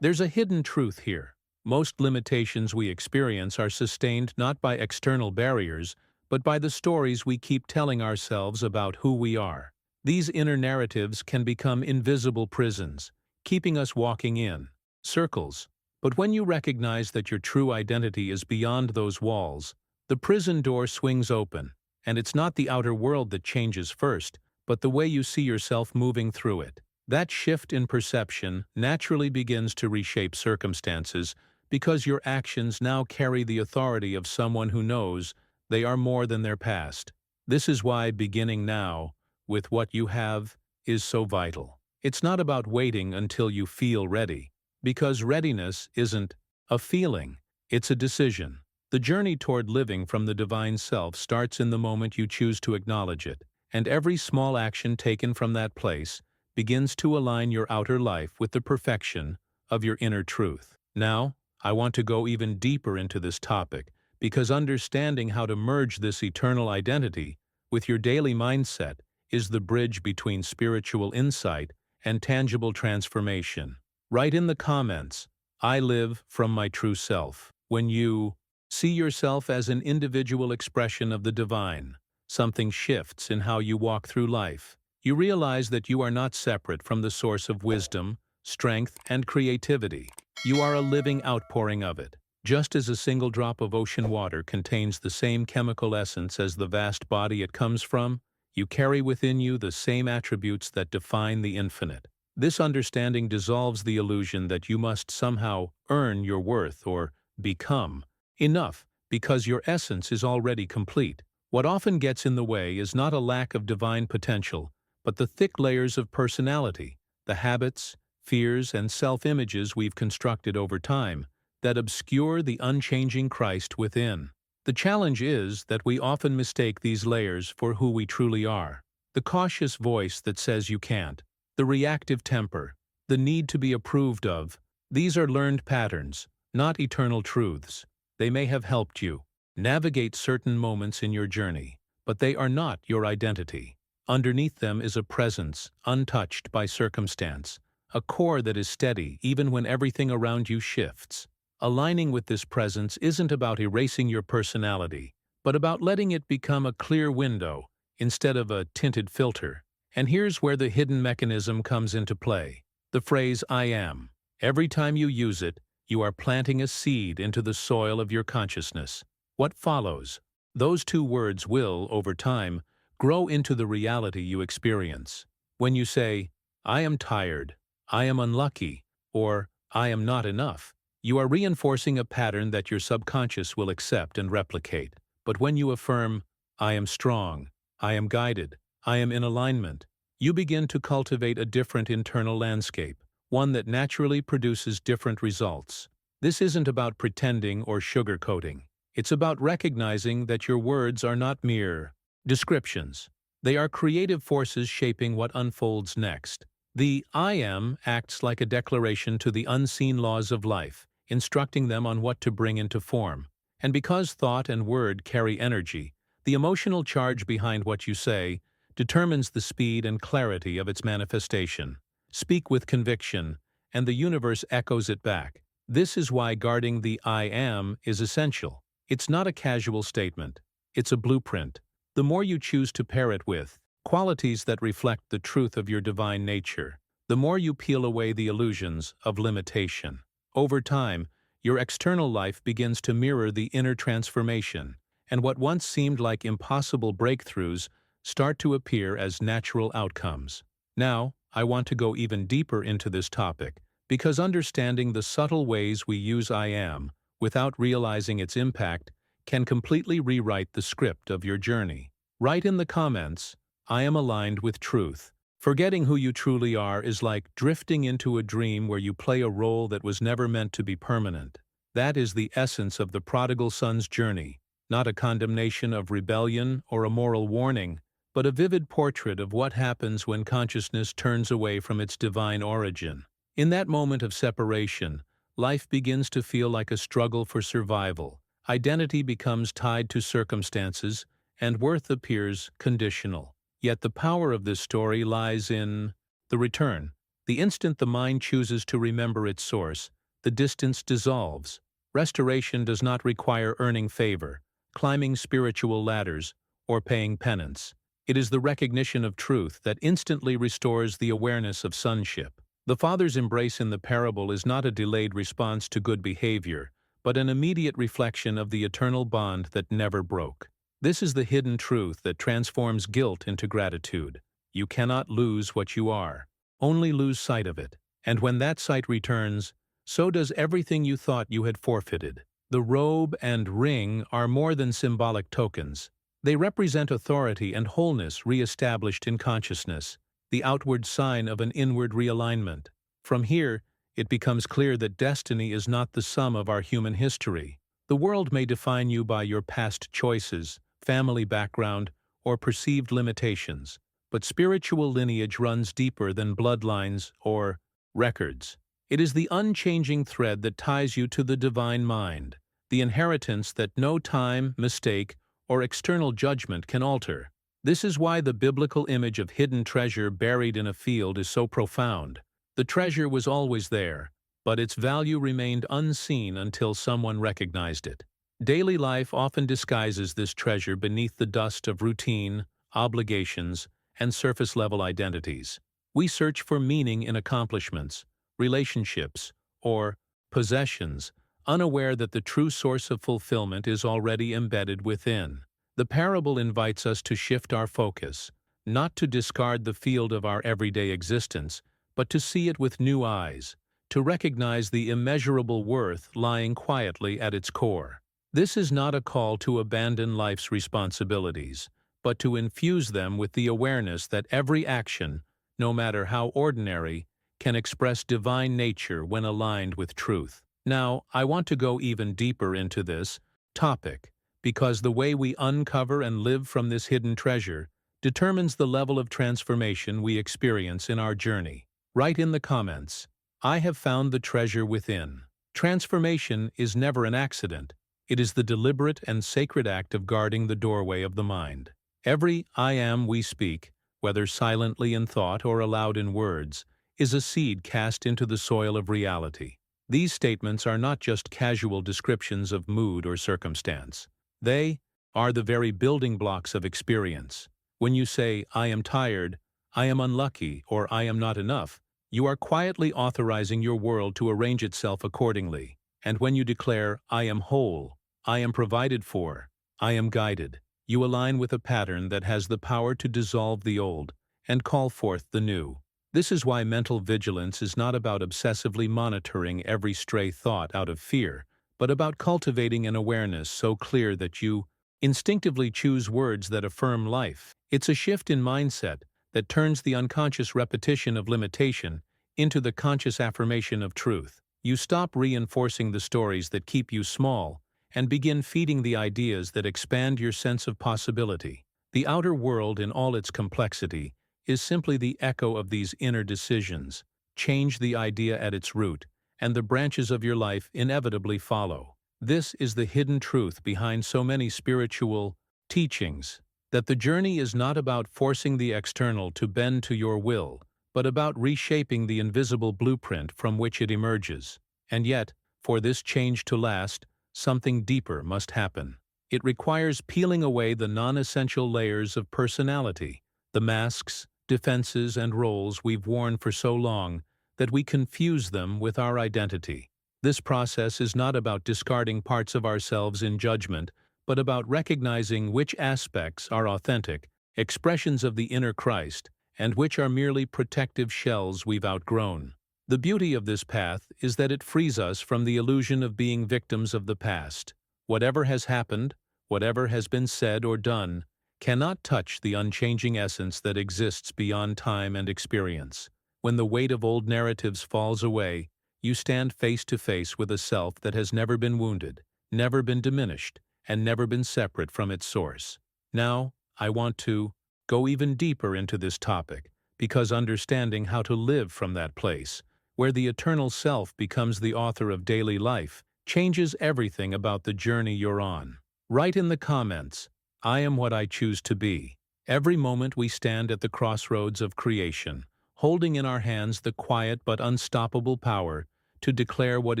There's a hidden truth here. Most limitations we experience are sustained not by external barriers, but by the stories we keep telling ourselves about who we are. These inner narratives can become invisible prisons, keeping us walking in circles. But when you recognize that your true identity is beyond those walls, the prison door swings open, and it's not the outer world that changes first, but the way you see yourself moving through it. That shift in perception naturally begins to reshape circumstances because your actions now carry the authority of someone who knows they are more than their past. This is why beginning now, with what you have, is so vital. It's not about waiting until you feel ready, because readiness isn't a feeling, it's a decision. The journey toward living from the divine self starts in the moment you choose to acknowledge it, and every small action taken from that place begins to align your outer life with the perfection of your inner truth. Now, I want to go even deeper into this topic, because understanding how to merge this eternal identity with your daily mindset is the bridge between spiritual insight and tangible transformation. Write in the comments, "I live from my true self." When you See yourself as an individual expression of the divine. Something shifts in how you walk through life. You realize that you are not separate from the source of wisdom, strength, and creativity. You are a living outpouring of it. Just as a single drop of ocean water contains the same chemical essence as the vast body it comes from, you carry within you the same attributes that define the infinite. This understanding dissolves the illusion that you must somehow earn your worth or become enough, because your essence is already complete. What often gets in the way is not a lack of divine potential, but the thick layers of personality, the habits, fears, and self-images we've constructed over time that obscure the unchanging Christ within. The challenge is that we often mistake these layers for who we truly are. The cautious voice that says you can't, the reactive temper, the need to be approved of, these are learned patterns, not eternal truths. They may have helped you navigate certain moments in your journey, but they are not your identity. Underneath them is a presence, untouched by circumstance, a core that is steady even when everything around you shifts. Aligning with this presence isn't about erasing your personality, but about letting it become a clear window instead of a tinted filter. And here's where the hidden mechanism comes into play. The phrase "I am." Every time you use it, you are planting a seed into the soil of your consciousness. What follows? Those two words will, over time, grow into the reality you experience. When you say, "I am tired," "I am unlucky," or "I am not enough," you are reinforcing a pattern that your subconscious will accept and replicate. But when you affirm, "I am strong," "I am guided," "I am in alignment," you begin to cultivate a different internal landscape, one that naturally produces different results. This isn't about pretending or sugarcoating. It's about recognizing that your words are not mere descriptions. They are creative forces shaping what unfolds next. The "I am" acts like a declaration to the unseen laws of life, instructing them on what to bring into form. And because thought and word carry energy, the emotional charge behind what you say determines the speed and clarity of its manifestation. Speak with conviction, and the universe echoes it back. This is why guarding the "I am" is essential. It's not a casual statement. It's a blueprint. The more you choose to pair it with qualities that reflect the truth of your divine nature, the more you peel away the illusions of limitation. Over time, your external life begins to mirror the inner transformation, and what once seemed like impossible breakthroughs start to appear as natural outcomes. Now, I want to go even deeper into this topic, because understanding the subtle ways we use "I am" without realizing its impact can completely rewrite the script of your journey. Write in the comments, "I am aligned with truth." Forgetting who you truly are is like drifting into a dream where you play a role that was never meant to be permanent. That is the essence of the prodigal son's journey, not a condemnation of rebellion or a moral warning, but a vivid portrait of what happens when consciousness turns away from its divine origin. In that moment of separation, life begins to feel like a struggle for survival. Identity becomes tied to circumstances, and worth appears conditional. Yet the power of this story lies in the return. The instant the mind chooses to remember its source, the distance dissolves. Restoration does not require earning favor, climbing spiritual ladders, or paying penance. It is the recognition of truth that instantly restores the awareness of sonship. The Father's embrace in the parable is not a delayed response to good behavior, but an immediate reflection of the eternal bond that never broke. This is the hidden truth that transforms guilt into gratitude. You cannot lose what you are, only lose sight of it. And when that sight returns, so does everything you thought you had forfeited. The robe and ring are more than symbolic tokens. They represent authority and wholeness re-established in consciousness, the outward sign of an inward realignment. From here, it becomes clear that destiny is not the sum of our human history. The world may define you by your past choices, family background, or perceived limitations, but spiritual lineage runs deeper than bloodlines or records. It is the unchanging thread that ties you to the divine mind, the inheritance that no time, mistake, or external judgment can alter. This is why the biblical image of hidden treasure buried in a field is so profound. The treasure was always there, but its value remained unseen until someone recognized it. Daily life often disguises this treasure beneath the dust of routine, obligations, and surface-level identities. We search for meaning in accomplishments, relationships, or possessions, unaware that the true source of fulfillment is already embedded within. The parable invites us to shift our focus, not to discard the field of our everyday existence, but to see it with new eyes, to recognize the immeasurable worth lying quietly at its core. This is not a call to abandon life's responsibilities, but to infuse them with the awareness that every action, no matter how ordinary, can express divine nature when aligned with truth. Now, I want to go even deeper into this topic, because the way we uncover and live from this hidden treasure determines the level of transformation we experience in our journey. Write in the comments, "I have found the treasure within." Transformation is never an accident. It is the deliberate and sacred act of guarding the doorway of the mind. Every "I am" we speak, whether silently in thought or aloud in words, is a seed cast into the soil of reality. These statements are not just casual descriptions of mood or circumstance. They are the very building blocks of experience. When you say, "I am tired," "I am unlucky," or "I am not enough," you are quietly authorizing your world to arrange itself accordingly. And when you declare, "I am whole," "I am provided for," "I am guided," you align with a pattern that has the power to dissolve the old and call forth the new. This is why mental vigilance is not about obsessively monitoring every stray thought out of fear, but about cultivating an awareness so clear that you instinctively choose words that affirm life. It's a shift in mindset that turns the unconscious repetition of limitation into the conscious affirmation of truth. You stop reinforcing the stories that keep you small and begin feeding the ideas that expand your sense of possibility. The outer world in all its complexity is simply the echo of these inner decisions. Change the idea at its root, and the branches of your life inevitably follow. This is the hidden truth behind so many spiritual teachings, that the journey is not about forcing the external to bend to your will, but about reshaping the invisible blueprint from which it emerges. And yet, for this change to last, something deeper must happen. It requires peeling away the non-essential layers of personality, the masks, defenses, and roles we've worn for so long that we confuse them with our identity. This process is not about discarding parts of ourselves in judgment, but about recognizing which aspects are authentic, expressions of the inner Christ, and which are merely protective shells we've outgrown. The beauty of this path is that it frees us from the illusion of being victims of the past. Whatever has happened, whatever has been said or done, cannot touch the unchanging essence that exists beyond time and experience. When the weight of old narratives falls away, you stand face to face with a self that has never been wounded, never been diminished, and never been separate from its source. Now, I want to go even deeper into this topic, because understanding how to live from that place, where the eternal self becomes the author of daily life, changes everything about the journey you're on. Write in the comments, "I am what I choose to be." Every moment we stand at the crossroads of creation, holding in our hands the quiet but unstoppable power to declare what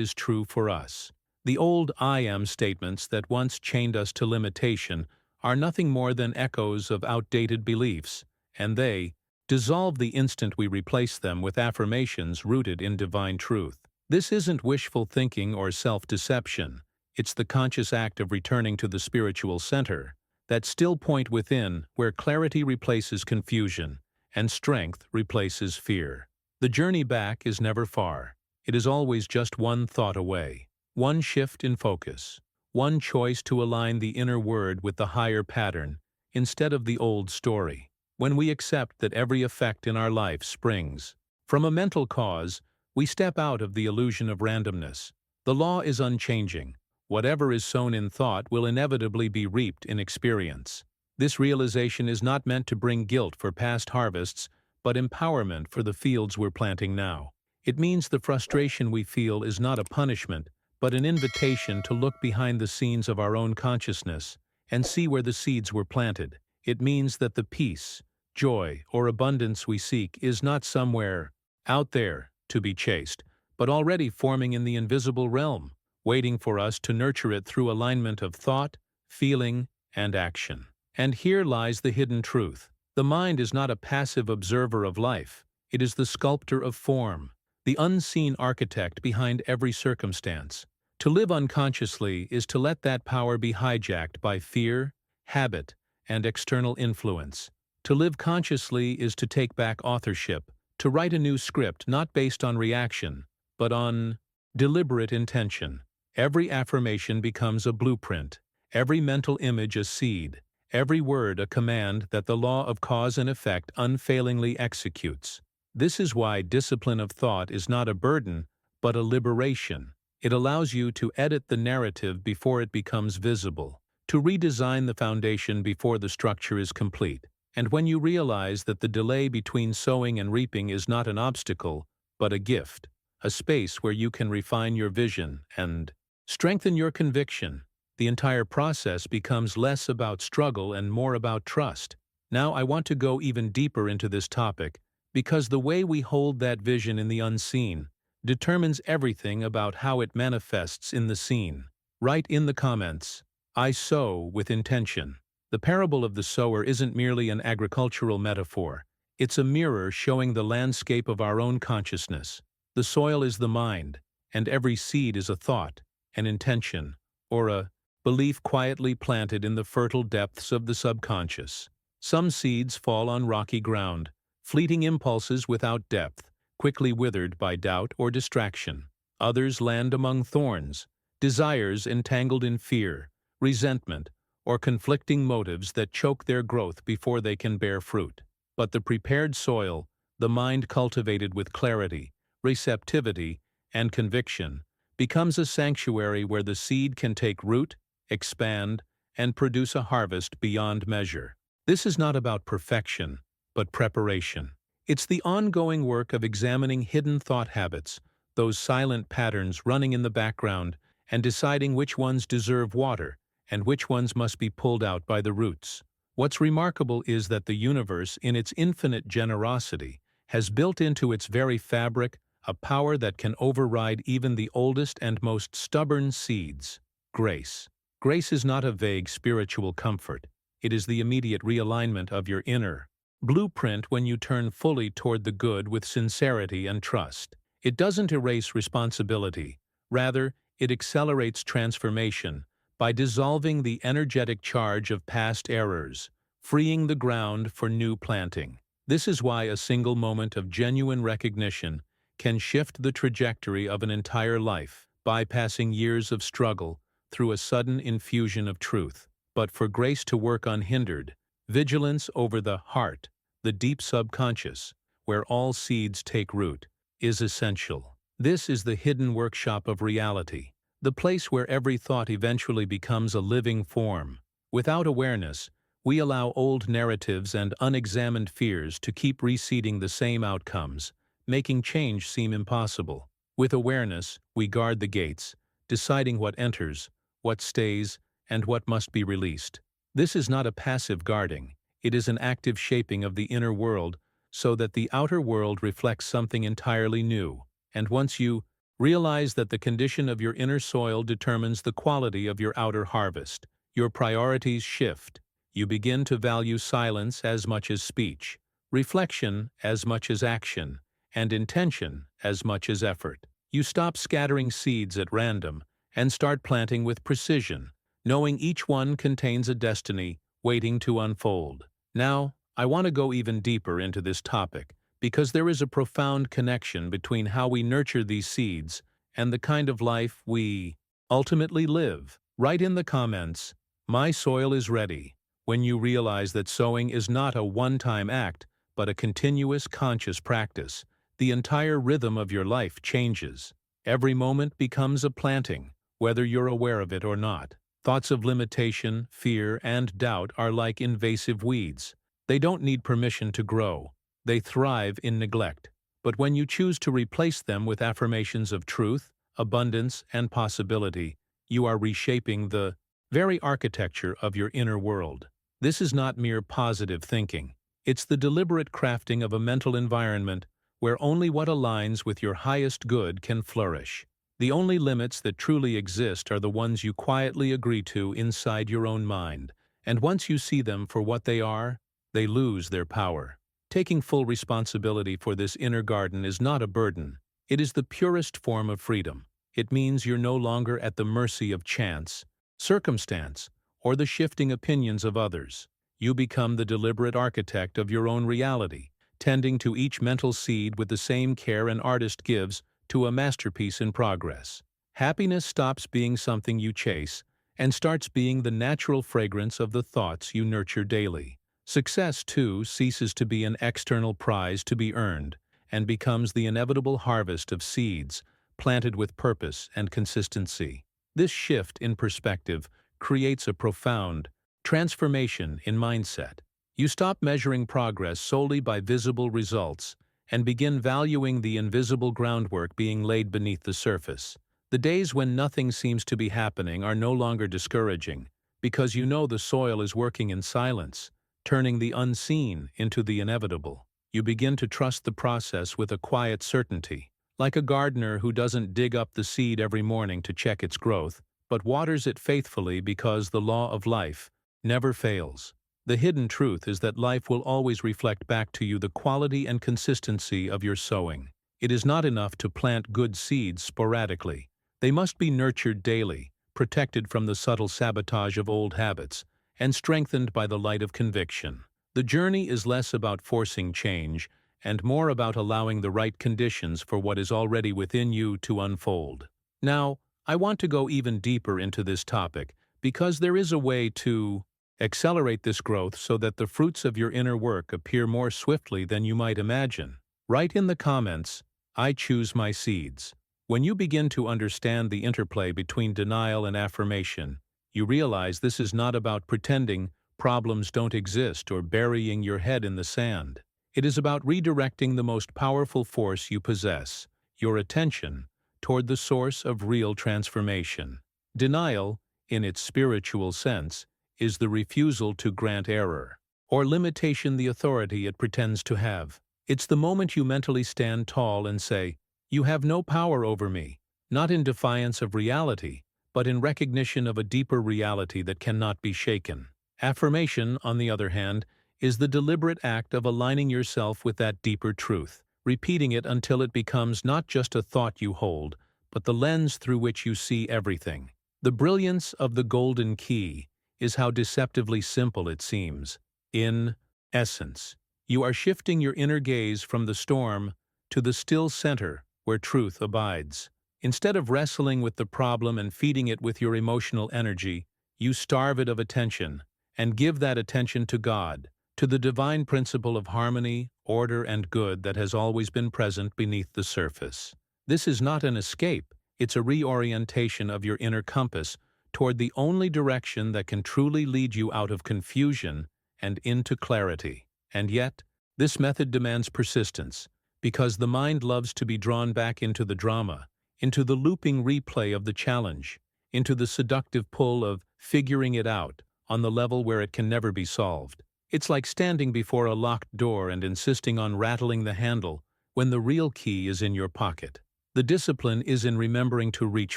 is true for us. The old "I am" statements that once chained us to limitation are nothing more than echoes of outdated beliefs, and they dissolve the instant we replace them with affirmations rooted in divine truth. This isn't wishful thinking or self-deception. It's the conscious act of returning to the spiritual center, that still point within where clarity replaces confusion and strength replaces fear. The journey back is never far. It is always just one thought away, one shift in focus, one choice to align the inner word with the higher pattern instead of the old story. When we accept that every effect in our life springs from a mental cause, we step out of the illusion of randomness. The law is unchanging. Whatever is sown in thought will inevitably be reaped in experience. This realization is not meant to bring guilt for past harvests, but empowerment for the fields we're planting now. It means the frustration we feel is not a punishment, but an invitation to look behind the scenes of our own consciousness and see where the seeds were planted. It means that the peace, joy, or abundance we seek is not somewhere out there to be chased, but already forming in the invisible realm, waiting for us to nurture it through alignment of thought, feeling, and action. And here lies the hidden truth. The mind is not a passive observer of life. It is the sculptor of form, the unseen architect behind every circumstance. To live unconsciously is to let that power be hijacked by fear, habit, and external influence. To live consciously is to take back authorship, to write a new script not based on reaction, but on deliberate intention. Every affirmation becomes a blueprint, every mental image a seed, every word a command that the law of cause and effect unfailingly executes. This is why discipline of thought is not a burden, but a liberation. It allows you to edit the narrative before it becomes visible, to redesign the foundation before the structure is complete. And when you realize that the delay between sowing and reaping is not an obstacle, but a gift, a space where you can refine your vision and strengthen your conviction, the entire process becomes less about struggle and more about trust. Now I want to go even deeper into this topic, because the way we hold that vision in the unseen determines everything about how it manifests in the seen. Write in the comments, "I sow with intention." The parable of the sower isn't merely an agricultural metaphor. It's a mirror showing the landscape of our own consciousness. The soil is the mind, and every seed is a thought, an intention, or a belief quietly planted in the fertile depths of the subconscious. Some seeds fall on rocky ground, fleeting impulses without depth, quickly withered by doubt or distraction. Others land among thorns, desires entangled in fear, resentment, or conflicting motives that choke their growth before they can bear fruit. But the prepared soil, the mind cultivated with clarity, receptivity, and conviction, becomes a sanctuary where the seed can take root, expand, and produce a harvest beyond measure. This is not about perfection, but preparation. It's the ongoing work of examining hidden thought habits, those silent patterns running in the background, and deciding which ones deserve water and which ones must be pulled out by the roots. What's remarkable is that the universe, in its infinite generosity, has built into its very fabric a power that can override even the oldest and most stubborn seeds: grace. Grace is not a vague spiritual comfort. It is the immediate realignment of your inner blueprint when you turn fully toward the good with sincerity and trust. It doesn't erase responsibility. Rather, it accelerates transformation by dissolving the energetic charge of past errors, freeing the ground for new planting. This is why a single moment of genuine recognition can shift the trajectory of an entire life, bypassing years of struggle through a sudden infusion of truth. But for grace to work unhindered, vigilance over the heart, the deep subconscious, where all seeds take root, is essential. This is the hidden workshop of reality, the place where every thought eventually becomes a living form. Without awareness, we allow old narratives and unexamined fears to keep reseeding the same outcomes, making change seem impossible. With awareness, we guard the gates, deciding what enters, what stays, and what must be released. This is not a passive guarding. It is an active shaping of the inner world so that the outer world reflects something entirely new. And once you realize that the condition of your inner soil determines the quality of your outer harvest, your priorities shift. You begin to value silence as much as speech, reflection as much as action, and intention as much as effort. You stop scattering seeds at random and start planting with precision, knowing each one contains a destiny waiting to unfold. Now, I want to go even deeper into this topic, because there is a profound connection between how we nurture these seeds and the kind of life we ultimately live. Write in the comments, "My soil is ready," when you realize that sowing is not a one-time act, but a continuous conscious practice. The entire rhythm of your life changes. Every moment becomes a planting, whether you're aware of it or not. Thoughts of limitation, fear, and doubt are like invasive weeds. They don't need permission to grow. They thrive in neglect. But when you choose to replace them with affirmations of truth, abundance, and possibility, you are reshaping the very architecture of your inner world. This is not mere positive thinking. It's the deliberate crafting of a mental environment where only what aligns with your highest good can flourish. The only limits that truly exist are the ones you quietly agree to inside your own mind, and once you see them for what they are, they lose their power. Taking full responsibility for this inner garden is not a burden. It is the purest form of freedom. It means you're no longer at the mercy of chance, circumstance, or the shifting opinions of others. You become the deliberate architect of your own reality, tending to each mental seed with the same care an artist gives to a masterpiece in progress. Happiness stops being something you chase and starts being the natural fragrance of the thoughts you nurture daily. Success, too, ceases to be an external prize to be earned and becomes the inevitable harvest of seeds planted with purpose and consistency. This shift in perspective creates a profound transformation in mindset. You stop measuring progress solely by visible results and begin valuing the invisible groundwork being laid beneath the surface. The days when nothing seems to be happening are no longer discouraging, because you know the soil is working in silence, turning the unseen into the inevitable. You begin to trust the process with a quiet certainty, like a gardener who doesn't dig up the seed every morning to check its growth, but waters it faithfully because the law of life never fails. The hidden truth is that life will always reflect back to you the quality and consistency of your sowing. It is not enough to plant good seeds sporadically. They must be nurtured daily, protected from the subtle sabotage of old habits, and strengthened by the light of conviction. The journey is less about forcing change and more about allowing the right conditions for what is already within you to unfold. Now, I want to go even deeper into this topic because there is a way to accelerate this growth so that the fruits of your inner work appear more swiftly than you might imagine. Write in the comments, "I choose my seeds." When you begin to understand the interplay between denial and affirmation, you realize this is not about pretending problems don't exist or burying your head in the sand. It is about redirecting the most powerful force you possess, your attention, toward the source of real transformation. Denial, in its spiritual sense, is the refusal to grant error or limitation the authority it pretends to have. It's the moment you mentally stand tall and say, "You have no power over me," not in defiance of reality, but in recognition of a deeper reality that cannot be shaken. Affirmation, on the other hand, is the deliberate act of aligning yourself with that deeper truth, repeating it until it becomes not just a thought you hold, but the lens through which you see everything. The brilliance of the golden key is how deceptively simple it seems. In essence, you are shifting your inner gaze from the storm to the still center where truth abides. Instead of wrestling with the problem and feeding it with your emotional energy, you starve it of attention and give that attention to God, to the divine principle of harmony, order, and good that has always been present beneath the surface. This is not an escape, it's a reorientation of your inner compass toward the only direction that can truly lead you out of confusion and into clarity. And yet, this method demands persistence, because the mind loves to be drawn back into the drama, into the looping replay of the challenge, into the seductive pull of figuring it out on the level where it can never be solved. It's like standing before a locked door and insisting on rattling the handle when the real key is in your pocket. The discipline is in remembering to reach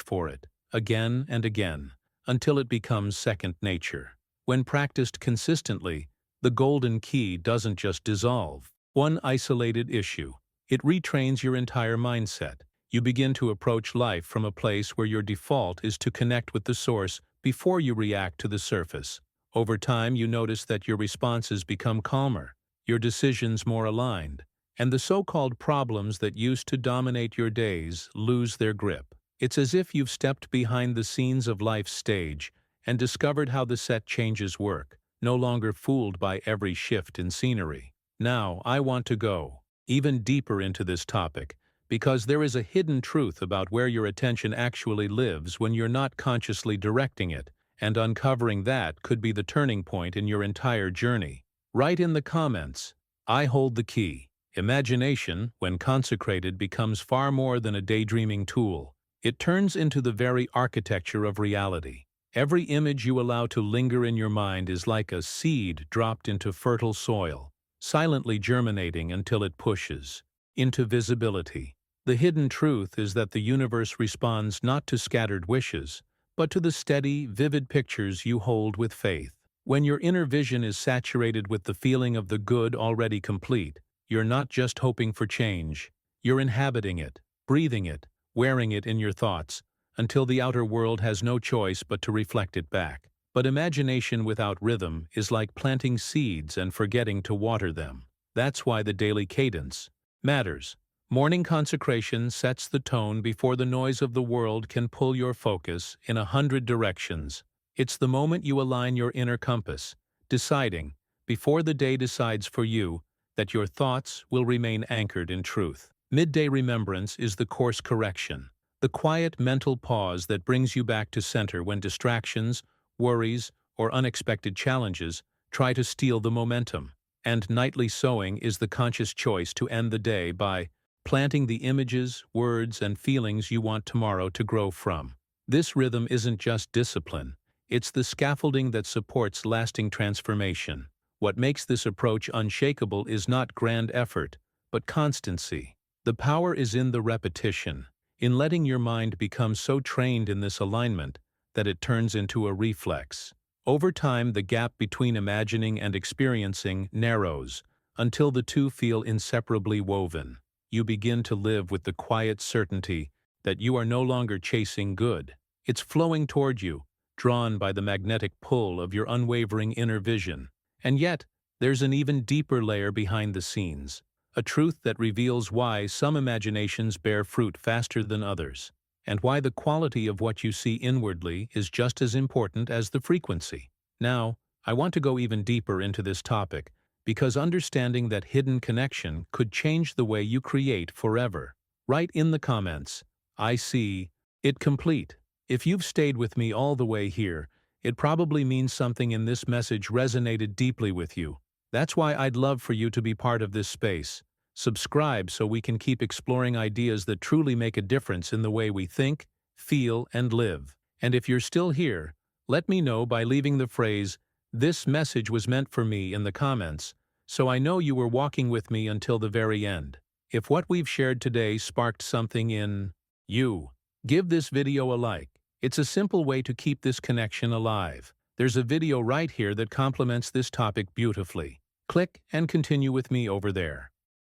for it, again and again, until it becomes second nature. When practiced consistently, the golden key doesn't just dissolve one isolated issue. It retrains your entire mindset. You begin to approach life from a place where your default is to connect with the source before you react to the surface. Over time, you notice that your responses become calmer, your decisions more aligned, and the so-called problems that used to dominate your days lose their grip. It's as if you've stepped behind the scenes of life's stage and discovered how the set changes work, no longer fooled by every shift in scenery. Now, I want to go even deeper into this topic, because there is a hidden truth about where your attention actually lives when you're not consciously directing it, and uncovering that could be the turning point in your entire journey. Write in the comments, "I hold the key." Imagination, when consecrated, becomes far more than a daydreaming tool. It turns into the very architecture of reality. Every image you allow to linger in your mind is like a seed dropped into fertile soil, silently germinating until it pushes into visibility. The hidden truth is that the universe responds not to scattered wishes, but to the steady, vivid pictures you hold with faith. When your inner vision is saturated with the feeling of the good already complete, you're not just hoping for change, you're inhabiting it, breathing it, wearing it in your thoughts, until the outer world has no choice but to reflect it back. But imagination without rhythm is like planting seeds and forgetting to water them. That's why the daily cadence matters. Morning consecration sets the tone before the noise of the world can pull your focus in 100 directions. It's the moment you align your inner compass, deciding, before the day decides for you, that your thoughts will remain anchored in truth. Midday remembrance is the course correction, the quiet mental pause that brings you back to center when distractions, worries, or unexpected challenges try to steal the momentum. And nightly sowing is the conscious choice to end the day by planting the images, words, and feelings you want tomorrow to grow from. This rhythm isn't just discipline, it's the scaffolding that supports lasting transformation. What makes this approach unshakable is not grand effort, but constancy. The power is in the repetition, in letting your mind become so trained in this alignment that it turns into a reflex. Over time, the gap between imagining and experiencing narrows, until the two feel inseparably woven. You begin to live with the quiet certainty that you are no longer chasing good. It's flowing toward you, drawn by the magnetic pull of your unwavering inner vision. And yet, there's an even deeper layer behind the scenes, a truth that reveals why some imaginations bear fruit faster than others, and why the quality of what you see inwardly is just as important as the frequency. Now, I want to go even deeper into this topic, because understanding that hidden connection could change the way you create forever. Write in the comments, "I see it complete." If you've stayed with me all the way here, it probably means something in this message resonated deeply with you. That's why I'd love for you to be part of this space. Subscribe so we can keep exploring ideas that truly make a difference in the way we think, feel, and live. And if you're still here, let me know by leaving the phrase, "This message was meant for me," in the comments, so I know you were walking with me until the very end. If what we've shared today sparked something in you, give this video a like. It's a simple way to keep this connection alive. There's a video right here that complements this topic beautifully. Click and continue with me over there.